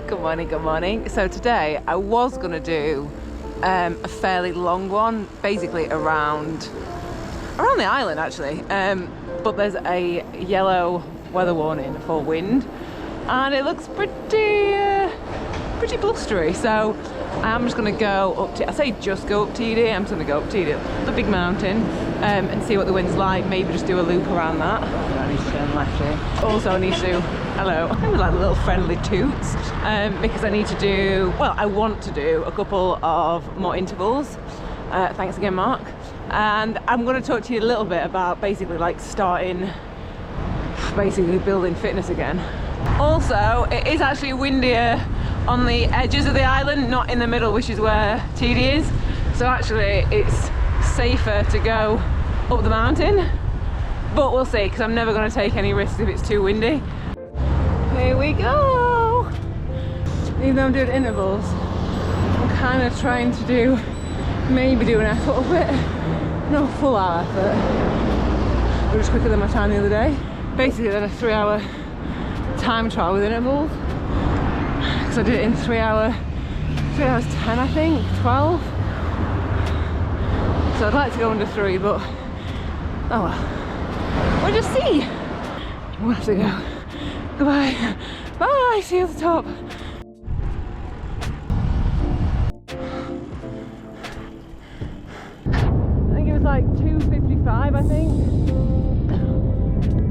Good morning, good morning. So today I was gonna do a fairly long one, basically around the island actually, but there's a yellow weather warning for wind and it looks pretty blustery, so I'm just gonna go up to, I say just go up TD, I'm just gonna go up TD, the big mountain, and see what the wind's like, maybe just do a loop around that. I need to turn left here. Also I need to, hello, I would like little friendly toots, because I need to do, well, I want to do a couple of more intervals. Thanks again, Mark. And I'm going to talk to you a little bit about basically like starting, basically building fitness again. Also, it is actually windier on the edges of the island, not in the middle, which is where TD is. So actually it's safer to go up the mountain, but we'll see, because I'm never going to take any risks if it's too windy. Here we go. Even though I'm doing intervals, I'm kind of trying to do, maybe do an effort of it. No full hour effort, but just quicker than my time the other day. Basically then a 3-hour time trial with intervals, because I did it in 3 hours 10 I think, 12. So I'd like to go under 3, but oh well, we'll just see. We'll have to go. Goodbye. Bye, see you at the top. I think it was like 2:55, I think.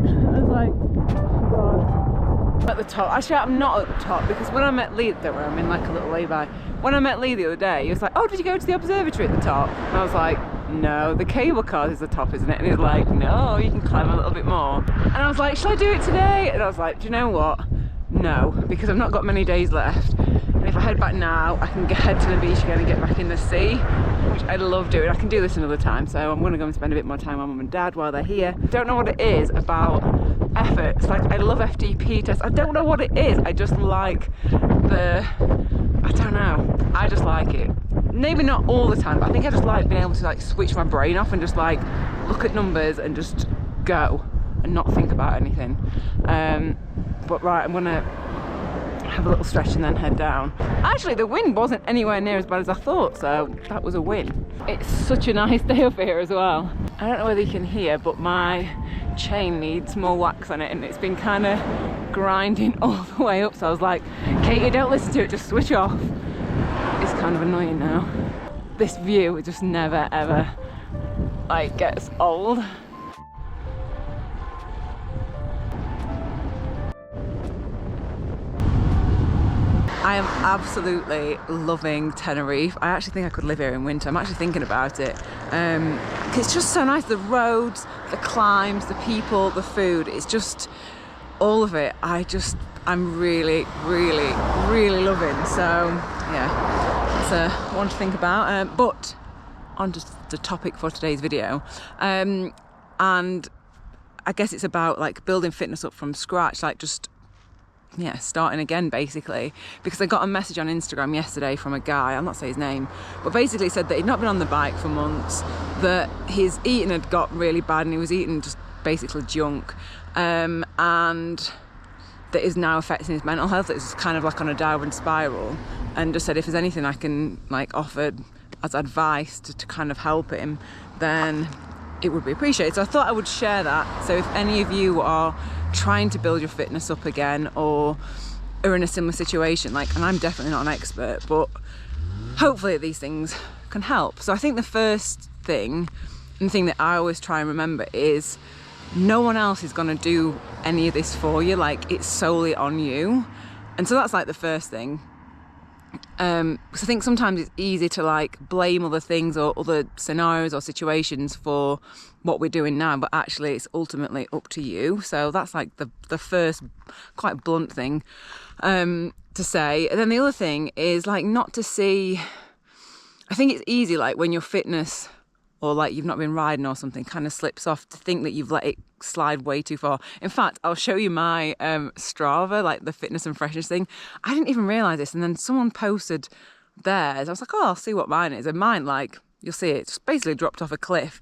I was like, oh God. At the top. Actually, I'm not at the top, because when I met Lee, don't worry, I'm in like a little lay-by. When I met Lee the other day, he was like, oh, did you go to the observatory at the top? And I was like, no, the cable car is the top, isn't it? And he was like, no, you can climb a little bit more. And I was like, shall I do it today? And I was like, do you know what? No, because I've not got many days left. And if I head back now, I can head to the beach again and get back in the sea, which I love doing. I can do this another time, so I'm going to go and spend a bit more time with Mum and Dad while they're here. Don't know what it is about effort. It's like, I love FTP tests. I don't know what it is. I just like I don't know. I just like it. Maybe not all the time, but I think I just like being able to like switch my brain off and just like look at numbers and just go and not think about anything. But right, I'm gonna have a little stretch and then head down. Actually, the wind wasn't anywhere near as bad as I thought, so that was a win. It's such a nice day up here as well. I don't know whether you can hear, but my chain needs more wax on it, and it's been kind of grinding all the way up, so I was like, Katie, don't listen to it, just switch off. It's kind of annoying now. This view, it just never ever like gets old. I am absolutely loving Tenerife. I actually think I could live here in winter. I'm actually thinking about it. It's just so nice. The roads, the climbs, the people, the food. It's just all of it. I'm really, really, really loving. So yeah, it's one to think about. But on to the topic for today's video. And I guess it's about like building fitness up from scratch, like just starting again basically, because I got a message on Instagram yesterday from a guy, I'll not say his name, but basically said that he'd not been on the bike for months, that his eating had got really bad and he was eating just basically junk, and that is now affecting his mental health. It's kind of like on a downward spiral, and just said if there's anything I can like offer as advice to kind of help him, then it would be appreciated. So I thought I would share that. So if any of you are trying to build your fitness up again or are in a similar situation, like, and I'm definitely not an expert, but hopefully these things can help. So I think the first thing, and the thing that I always try and remember, is no one else is going to do any of this for you. Like, it's solely on you. And so that's like the first thing. Because I think sometimes it's easy to like blame other things or other scenarios or situations for what we're doing now, but actually it's ultimately up to you. So that's like the first quite blunt thing to say. And then the other thing is like not to see, I think it's easy like when your fitness or like you've not been riding or something kind of slips off, to think that you've let it slide way too far. In fact, I'll show you my Strava, like the fitness and freshness thing. I didn't even realise this, and then someone posted theirs. I was like, oh, I'll see what mine is. And mine, like, you'll see it just basically dropped off a cliff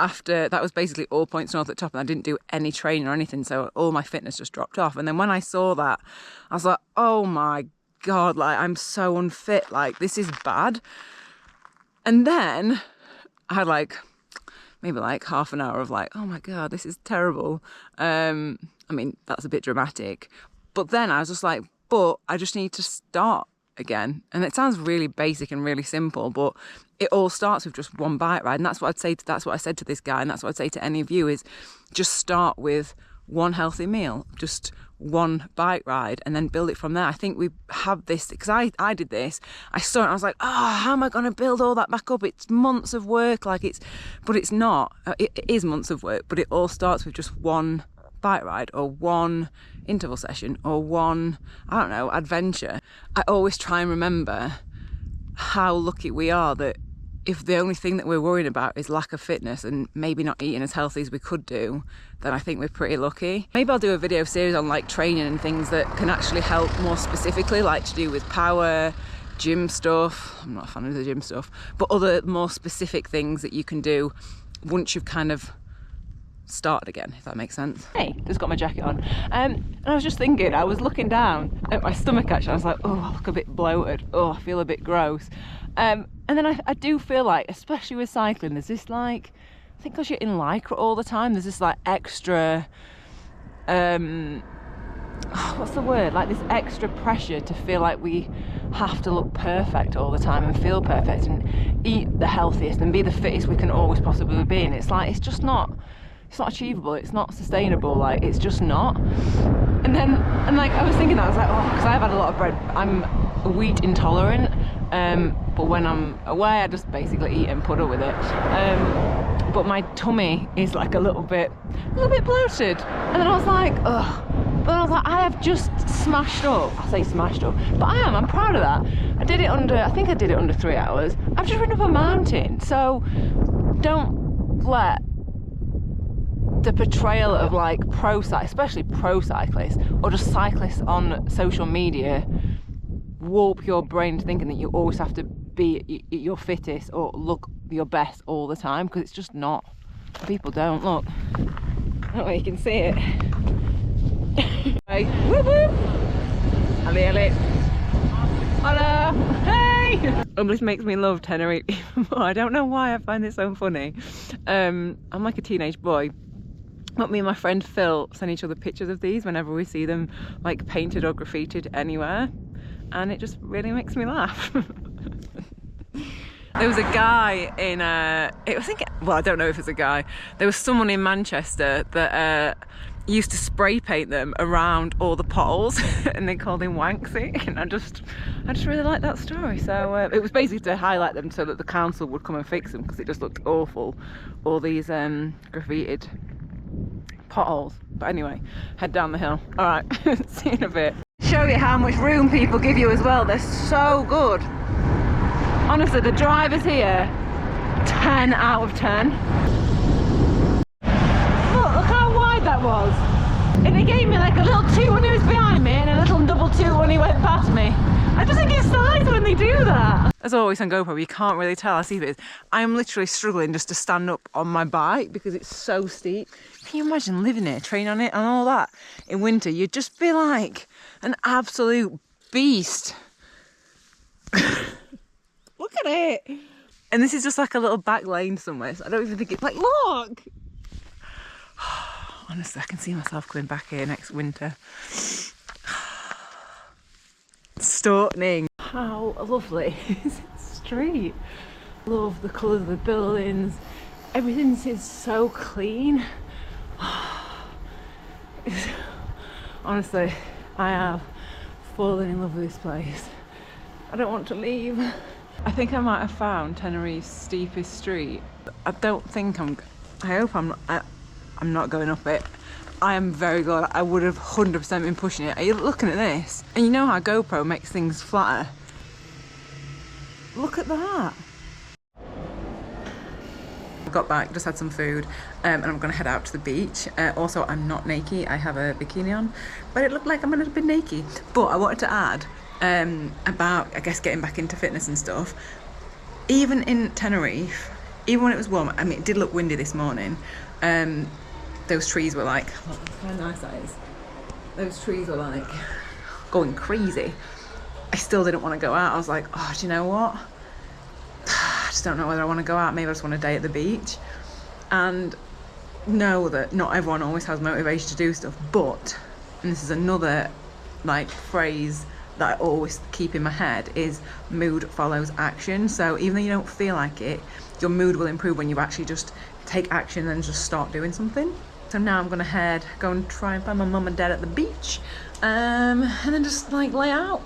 after, that was basically all points north at the top, and I didn't do any training or anything, so all my fitness just dropped off. And then when I saw that, I was like, oh my God, like I'm so unfit, like this is bad. And then I had like maybe like half an hour of like, oh my God, this is terrible. I mean, that's a bit dramatic. But then I was just like, but I just need to start again. And it sounds really basic and really simple, but it all starts with just one bike ride. And that's what I'd say, that's what I said to this guy, and that's what I'd say to any of you, is just start with one healthy meal, just one bike ride, and then build it from there. I think we have this, because I did this, I saw it and I was like, oh, how am I going to build all that back up? It's months of work, like but it's not. It is months of work, but it all starts with just one bike ride or one interval session or one, I don't know, adventure. I always try and remember how lucky we are that if the only thing that we're worrying about is lack of fitness and maybe not eating as healthy as we could do, then I think we're pretty lucky. Maybe I'll do a video series on like training and things that can actually help more specifically, like to do with power, gym stuff. I'm not a fan of the gym stuff, but other more specific things that you can do once you've kind of started again, if that makes sense. Hey, just got my jacket on. And I was just thinking, I was looking down at my stomach actually, I was like, oh, I look a bit bloated. Oh, I feel a bit gross. And then I do feel like, especially with cycling, there's this like, I think because you're in Lycra all the time, there's this like extra, what's the word? Like this extra pressure to feel like we have to look perfect all the time and feel perfect and eat the healthiest and be the fittest we can always possibly be. And it's like, it's just not, it's not achievable, it's not sustainable, like it's just not. And like I was thinking that, I was like, oh, because I've had a lot of bread, I'm wheat intolerant, but when I'm away I just basically eat and puddle with it. But my tummy is like a little bit bloated. And then I was like, ugh. But I was like, I have just smashed up. I say smashed up, but I'm proud of that. I did it under, I think I did it under 3 hours. I've just ridden up a mountain. So don't let the portrayal of like especially pro cyclists or just cyclists on social media warp your brain to thinking that you always have to be your fittest or look your best all the time, because it's just not. People don't. Look, I don't know if you can see it. Hey, whoop whoop. Hello. Hello. Hey. This makes me love Tenerife even more. I don't know why, I find it so funny. I'm like a teenage boy. But me and my friend Phil send each other pictures of these whenever we see them like painted or graffitied anywhere, and it just really makes me laugh. There was a guy in I don't know if it's a guy, there was someone in Manchester that used to spray paint them around all the potholes and they called him Wanksy, and I just really like that story. So it was basically to highlight them so that the council would come and fix them, because it just looked awful, all these graffitied potholes. But anyway, head down the hill. All right, see you in a bit. Show you how much room people give you as well. They're so good. Honestly, the drivers here, 10 out of 10. Look how wide that was. And he gave me like a little toot when he was behind me and a little double toot when he went past me. I just think it's nice when they do that. As always on GoPro, you can't really tell. I see this. I'm literally struggling just to stand up on my bike because it's so steep. Can you imagine living here, training on it and all that in winter? You'd just be like an absolute beast. Look at it. And this is just like a little back lane somewhere, so I don't even think it's like, look. Honestly, I can see myself coming back here next winter. Stunning. How lovely is this street? Love the colours of the buildings. Everything is so clean. Honestly, I have fallen in love with this place. I don't want to leave. I think I might have found Tenerife's steepest street. I hope I'm not going up it. I am very glad. I would have 100% been pushing it. Are you looking at this? And you know how GoPro makes things flatter? Look at that. I got back, just had some food, and I'm gonna head out to the beach. Also, I'm not naked, I have a bikini on, but it looked like I'm a little bit naked. But I wanted to add about, I guess, getting back into fitness and stuff. Even in Tenerife, even when it was warm, I mean, it did look windy this morning. Those trees were like, look how nice that is. Those trees were like going crazy. I still didn't want to go out. I was like, oh, do you know what? I just don't know whether I want to go out. Maybe I just want a day at the beach. And know that not everyone always has motivation to do stuff, but, and this is another like phrase that I always keep in my head, is mood follows action. So even though you don't feel like it, your mood will improve when you actually just take action and just start doing something. So now I'm gonna go and try and find my mum and dad at the beach, and then just like lay out,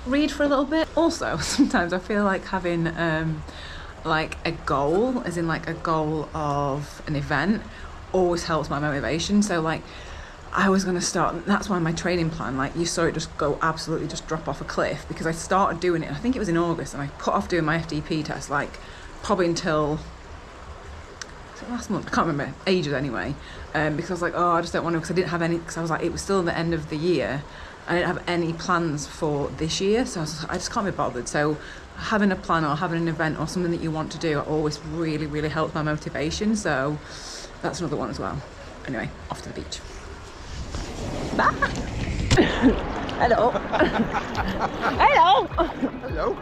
read for a little bit. Also, sometimes I feel like having like a goal, as in like a goal of an event, always helps my motivation. So like I was going to start, that's why my training plan, like you saw it just go absolutely just drop off a cliff, because I started doing it, I think it was in August, and I put off doing my FDP test like probably until last month, I can't remember, ages anyway, because I was like, oh, I just don't want to, because I didn't have any, because I was like, it was still the end of the year, I didn't have any plans for this year, so I just can't be bothered. So having a plan or having an event or something that you want to do always really, really helps my motivation. So that's another one as well. Anyway, off to the beach. Bye. Hello. Hello. Hello.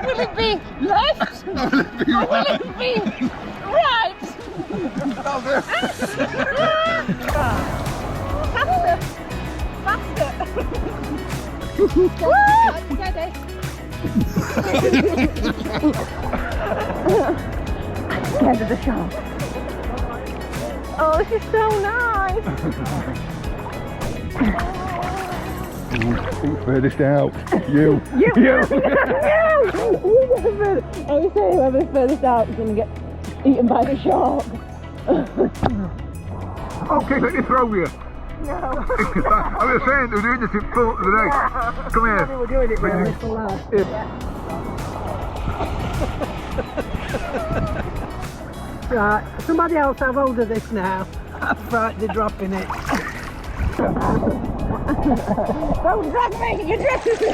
Will it be left? Will it be or will it be right? Faster. Faster. Steady. I'm scared of the shark. Oh, this is so nice. Who's furthest out? You. You. You. I was saying whoever's furthest out is going to get eaten by the shark. Okay, let me throw you. No. I was saying they were doing this in front today. Come here. They were doing it with this loud. Right, somebody else have hold of this now. I'm frightened of dropping it. Don't drag me! You're dragging me!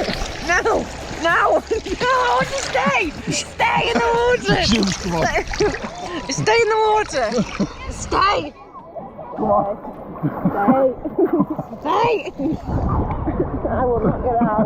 No! No! No! I want to stay! Stay in the water! Stay in the water! Stay! Come on. Stay! Stay! I will not get out.